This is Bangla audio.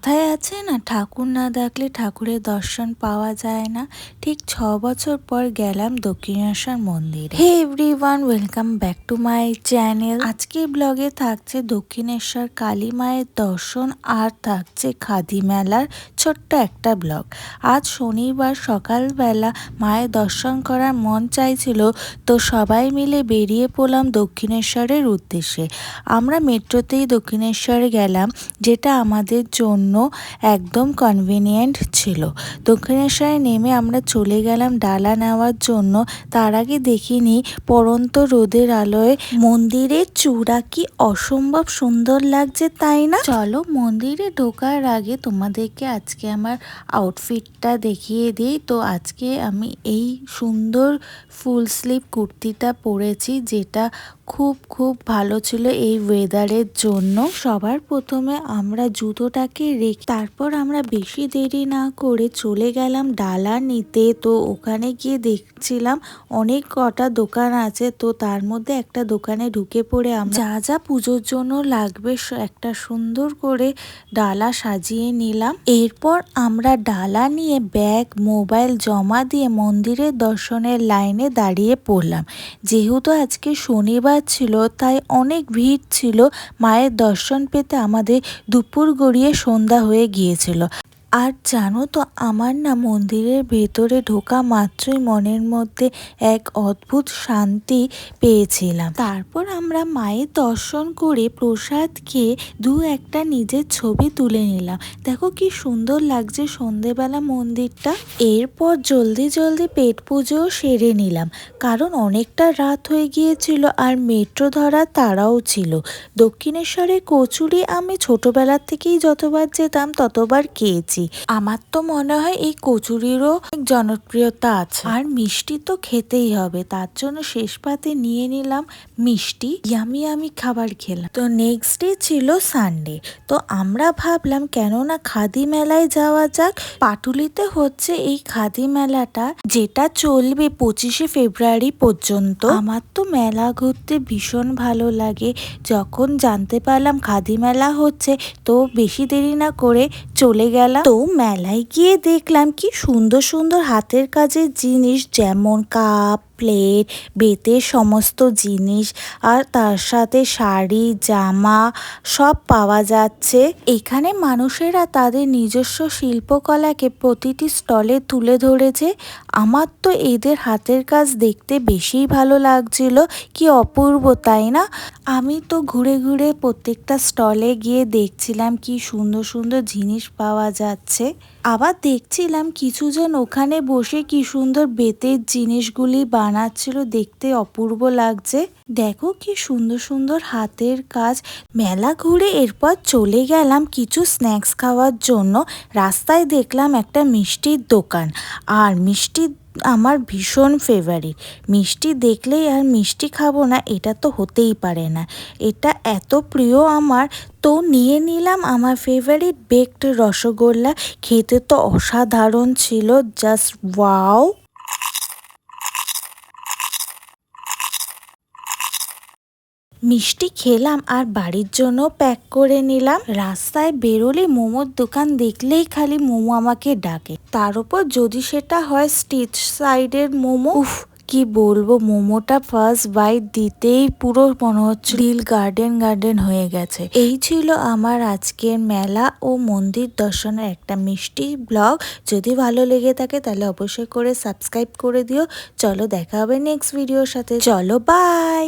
কথায় আছে না, ঠাকুর না দেখলে ঠাকুরের দর্শন পাওয়া যায় না। ঠিক 6 বছর পর গেলাম দক্ষিণেশ্বর মন্দিরে। Hey everyone, welcome back to my channel. আজকে ব্লগে থাকছে দক্ষিণেশ্বর কালী মায়ের দর্শন আর থাকছে খাদি মেলার ছোট্ট একটা ব্লগ। আজ শনিবার সকালবেলা মায়ের দর্শন করার মন চাইছিল, তো সবাই মিলে বেরিয়ে পড়লাম দক্ষিণেশ্বরের উদ্দেশ্যে। আমরা মেট্রোতেই দক্ষিণেশ্বরে গেলাম, যেটা আমাদের জন্য একদম কনভিনিয়েন্ট ছিল। দক্ষিণেশ্বরে নেমে আমরা চলে গেলাম ডালা নেওয়ার জন্য। তার আগে দেখিনি পড়ন্ত রোদের আলোয় মন্দিরের চূড়া কি অসম্ভব সুন্দর লাগছে, তাই না? চলো মন্দিরে ঢোকার আগে তোমাদেরকে আজকে আমার আউটফিটটা দেখিয়ে দিই। তো আজকে আমি এই সুন্দর ফুল স্লিভ কুর্তিটা পরেছি, যেটা খুব ভালো ছিল এই ওয়েদারের জন্য। সবার প্রথমে আমরা জুতোটাকে রেখে তারপর আমরা বেশি দেরি না করে চলে গেলাম ডালা নিতে। তো ওখানে গিয়ে দেখছিলাম অনেক কটা দোকান আছে, তো তার মধ্যে একটা দোকানে ঢুকে পড়ে আমরা যা যা পুজোর জন্য লাগবে একটা সুন্দর করে ডালা সাজিয়ে নিলাম। এরপর আমরা ডালা নিয়ে ব্যাগ মোবাইল জমা দিয়ে মন্দিরের দর্শনের লাইনে দাঁড়িয়ে পড়লাম। যেহেতু আজকে শনিবার ছিল, তাই অনেক ভিড় ছিল। মায়ের দর্শন পেতে আমাদের দুপুর গড়িয়ে সন্ধ্যা হয়ে গিয়েছিল। আর জানো তো, আমার না মন্দিরের ভেতরে ঢোকা মাত্রই মনের মধ্যে এক অদ্ভুত শান্তি পেয়েছিলাম। তারপর আমরা মায়ের দর্শন করে প্রসাদ খেয়ে একটা নিজের ছবি তুলে নিলাম। দেখো কি সুন্দর লাগছে সন্ধেবেলা মন্দিরটা। এরপর জলদি পেট পুজোও সেরে নিলাম, কারণ অনেকটা রাত হয়ে গিয়েছিল আর মেট্রো ধরার তাড়াও ছিল। দক্ষিণেশ্বরের কচুরি আমি ছোটবেলার থেকেই যতবার যেতাম ততবার খেয়েছি। আমার তো মনে হয় এই কচুরিরও অনেক জনপ্রিয়তা আছে। আর মিষ্টি তো খেতেই হবে, তার জন্য শেষ পাতে নিয়ে নিলাম মিষ্টি। আমি খাবার খেলাম। তো নেক্সট ডে ছিল সানডে। তো আমরা ভাবলাম কেননা খাদি মেলায় যাওয়া যাক। পাটুলিতে হচ্ছে এই খাদি মেলাটা, যেটা চলবে 25শে ফেব্রুয়ারি পর্যন্ত। আমার তো মেলা ঘুরতে ভীষণ ভালো লাগে। যখন জানতে পারলাম খাদি মেলা হচ্ছে, তো বেশি দেরি না করে চলে গেলাম। তো মেলায় গিয়ে দেখলাম কি সুন্দর হাতের কাজের জিনিস, যেমন কাপ প্লেট বেতের সমস্ত জিনিস, আর তার সাথে শাড়ি জামা সব পাওয়া যাচ্ছে। এখানে মানুষেরা তাদের নিজস্ব শিল্পকলাকে প্রতিটি স্টলে তুলে ধরেছে। আমার তো এদের হাতের কাজ দেখতে বেশি ভালো লাগছিল। কি অপূর্ব, তাই না? আমি তো ঘুরে প্রত্যেকটা স্টলে গিয়ে দেখছিলাম কি সুন্দর জিনিস পাওয়া যাচ্ছে। আবার দেখছিলাম কিছুজন ওখানে বসে কি সুন্দর বেতের জিনিসগুলি বানাচ্ছিল, দেখতে অপূর্ব লাগছে। দেখো কি সুন্দর হাতের কাজ। মেলা ঘুরে এরপর চলে গেলাম কিছু স্ন্যাক্স খাওয়ার জন্য। রাস্তায় দেখলাম একটা মিষ্টির দোকান, আর মিষ্টি আমার ভীষণ ফেভারিট। মিষ্টি দেখলেই আর মিষ্টি খাবো না, এটা তো হতেই পারে না। এটা এত প্রিয় আমার। তো নিয়ে নিলাম আমার ফেভারিট বেকড রসগোল্লা। খেতে তো অসাধারণ ছিল, জাস্ট ওয়াও। মিষ্টি খেলাম আর বাড়ির জন্য প্যাক করে নিলাম। রাস্তায় বেরোলে মোমোর দোকান দেখলেই খালি মোমো আমাকে ডাকে। তার উপর যদি সেটা হয় স্ট্রিট সাইডের মোমো, উফ কি বলবো, মোমোটা ফার্স্ট বাইট দিতেই পুরো মনে হচ্ছে দিল গার্ডেন হয়ে গেছে। এই ছিল আমার আজকের মেলা ও মন্দির দর্শনের একটা মিষ্টি ব্লগ। যদি ভালো লেগে থাকে তাহলে অবশ্যই করে সাবস্ক্রাইব করে দিও। চলো দেখা হবে নেক্সট ভিডিওর সাথে। চলো বাই।